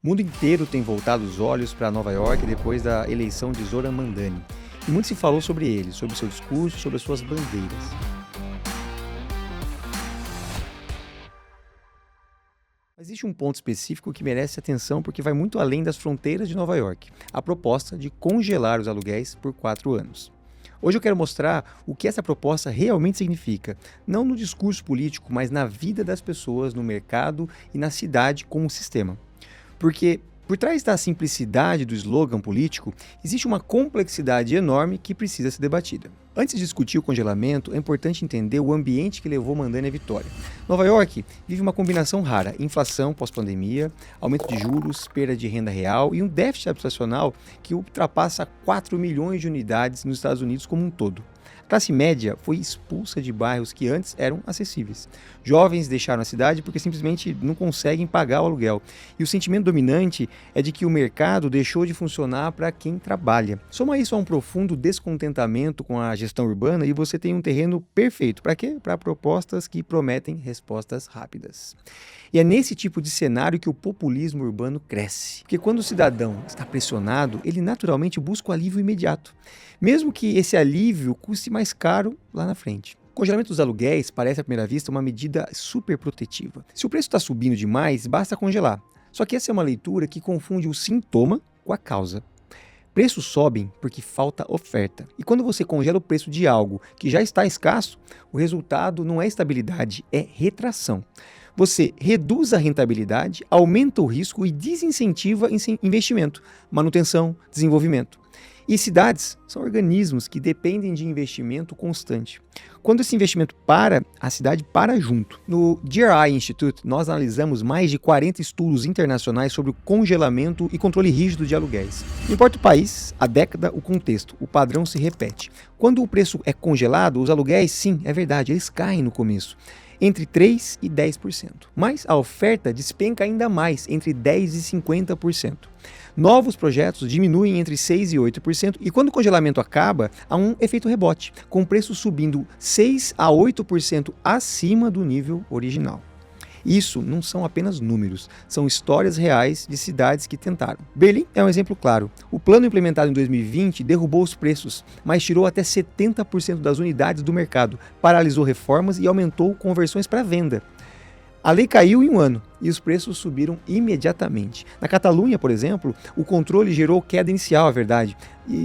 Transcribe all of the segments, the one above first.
O mundo inteiro tem voltado os olhos para Nova York depois da eleição de Zoran Mandani. E muito se falou sobre ele, sobre seu discurso, sobre as suas bandeiras. Mas existe um ponto específico que merece atenção porque vai muito além das fronteiras de Nova York. A proposta de congelar os aluguéis por 4 anos. Hoje eu quero mostrar o que essa proposta realmente significa, não no discurso político, mas na vida das pessoas, no mercado e na cidade como sistema. Porque por trás da simplicidade do slogan político, existe uma complexidade enorme que precisa ser debatida. Antes de discutir o congelamento, é importante entender o ambiente que levou Mandani à vitória. Nova York vive uma combinação rara: inflação pós-pandemia, aumento de juros, perda de renda real e um déficit habitacional que ultrapassa 4 milhões de unidades nos Estados Unidos como um todo. A classe média foi expulsa de bairros que antes eram acessíveis. Jovens deixaram a cidade porque simplesmente não conseguem pagar o aluguel. E o sentimento dominante é de que o mercado deixou de funcionar para quem trabalha. Soma isso a um profundo descontentamento com a gestão urbana e você tem um terreno perfeito. Para quê? Para propostas que prometem respostas rápidas. E é nesse tipo de cenário que o populismo urbano cresce. Porque quando o cidadão está pressionado, ele naturalmente busca o alívio imediato, mesmo que esse alívio custe mais caro lá na frente. O congelamento dos aluguéis parece à primeira vista uma medida super protetiva. Se o preço está subindo demais, basta congelar. Só que essa é uma leitura que confunde o sintoma com a causa. Preços sobem porque falta oferta. E quando você congela o preço de algo que já está escasso, o resultado não é estabilidade, é retração. Você reduz a rentabilidade, aumenta o risco e desincentiva investimento, manutenção, desenvolvimento. E cidades são organismos que dependem de investimento constante. Quando esse investimento para, a cidade para junto. No GRI Institute, nós analisamos mais de 40 estudos internacionais sobre o congelamento e controle rígido de aluguéis. Não importa o país, a década, o contexto, o padrão se repete. Quando o preço é congelado, os aluguéis, sim, é verdade, eles caem no começo, entre 3% e 10%. Mas a oferta despenca ainda mais, entre 10% e 50%. Novos projetos diminuem entre 6% e 8%, e quando o congelamento acaba, há um efeito rebote, com o preço subindo 6% a 8% acima do nível original. Isso não são apenas números, são histórias reais de cidades que tentaram. Berlim é um exemplo claro. O plano implementado em 2020 derrubou os preços, mas tirou até 70% das unidades do mercado, paralisou reformas e aumentou conversões para venda. A lei caiu em um ano e os preços subiram imediatamente. Na Catalunha, por exemplo, o controle gerou queda inicial, é verdade,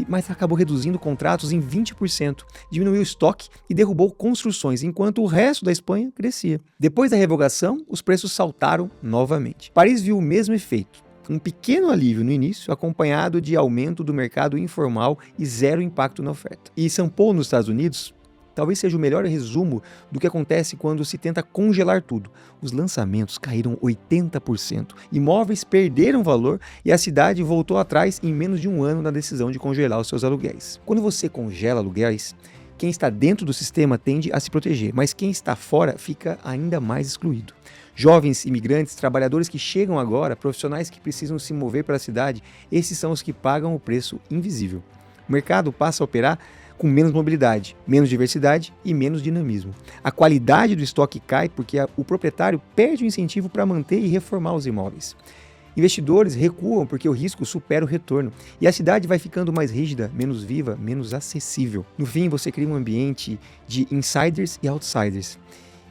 mas acabou reduzindo contratos em 20%, diminuiu o estoque e derrubou construções, enquanto o resto da Espanha crescia. Depois da revogação, os preços saltaram novamente. Paris viu o mesmo efeito. Um pequeno alívio no início, acompanhado de aumento do mercado informal e zero impacto na oferta. E São Paulo, nos Estados Unidos, talvez seja o melhor resumo do que acontece quando se tenta congelar tudo. Os lançamentos caíram 80%, imóveis perderam valor e a cidade voltou atrás em menos de um ano na decisão de congelar os seus aluguéis. Quando você congela aluguéis, quem está dentro do sistema tende a se proteger, mas quem está fora fica ainda mais excluído. Jovens, imigrantes, trabalhadores que chegam agora, profissionais que precisam se mover pela cidade, esses são os que pagam o preço invisível. O mercado passa a operar com menos mobilidade, menos diversidade e menos dinamismo. A qualidade do estoque cai porque o proprietário perde o incentivo para manter e reformar os imóveis. Investidores recuam porque o risco supera o retorno e a cidade vai ficando mais rígida, menos viva, menos acessível. No fim, você cria um ambiente de insiders e outsiders.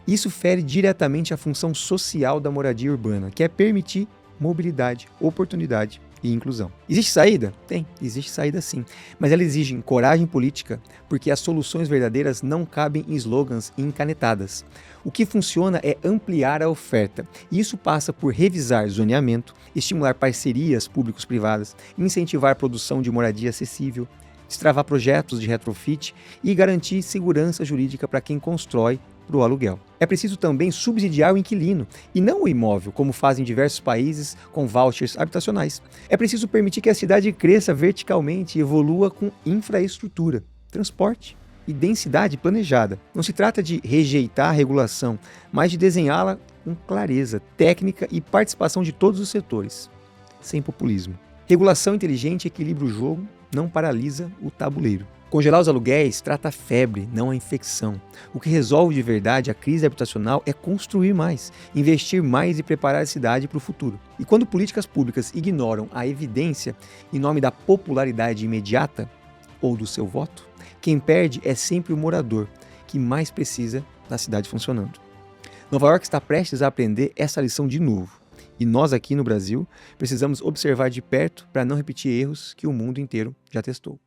Isso fere diretamente a função social da moradia urbana, que é permitir mobilidade, oportunidade e inclusão. Existe saída? Tem, existe saída sim, mas ela exige coragem política, porque as soluções verdadeiras não cabem em slogans encanetadas. O que funciona é ampliar a oferta, e isso passa por revisar zoneamento, estimular parcerias públicos-privadas, incentivar a produção de moradia acessível, destravar projetos de retrofit e garantir segurança jurídica para quem constrói para o aluguel. É preciso também subsidiar o inquilino e não o imóvel, como fazem diversos países com vouchers habitacionais. É preciso permitir que a cidade cresça verticalmente e evolua com infraestrutura, transporte e densidade planejada. Não se trata de rejeitar a regulação, mas de desenhá-la com clareza, técnica e participação de todos os setores, sem populismo. Regulação inteligente equilibra o jogo, não paralisa o tabuleiro. Congelar os aluguéis trata a febre, não a infecção. O que resolve de verdade a crise habitacional é construir mais, investir mais e preparar a cidade para o futuro. E quando políticas públicas ignoram a evidência em nome da popularidade imediata ou do seu voto, quem perde é sempre o morador, que mais precisa da cidade funcionando. Nova York está prestes a aprender essa lição de novo. E nós aqui no Brasil precisamos observar de perto para não repetir erros que o mundo inteiro já testou.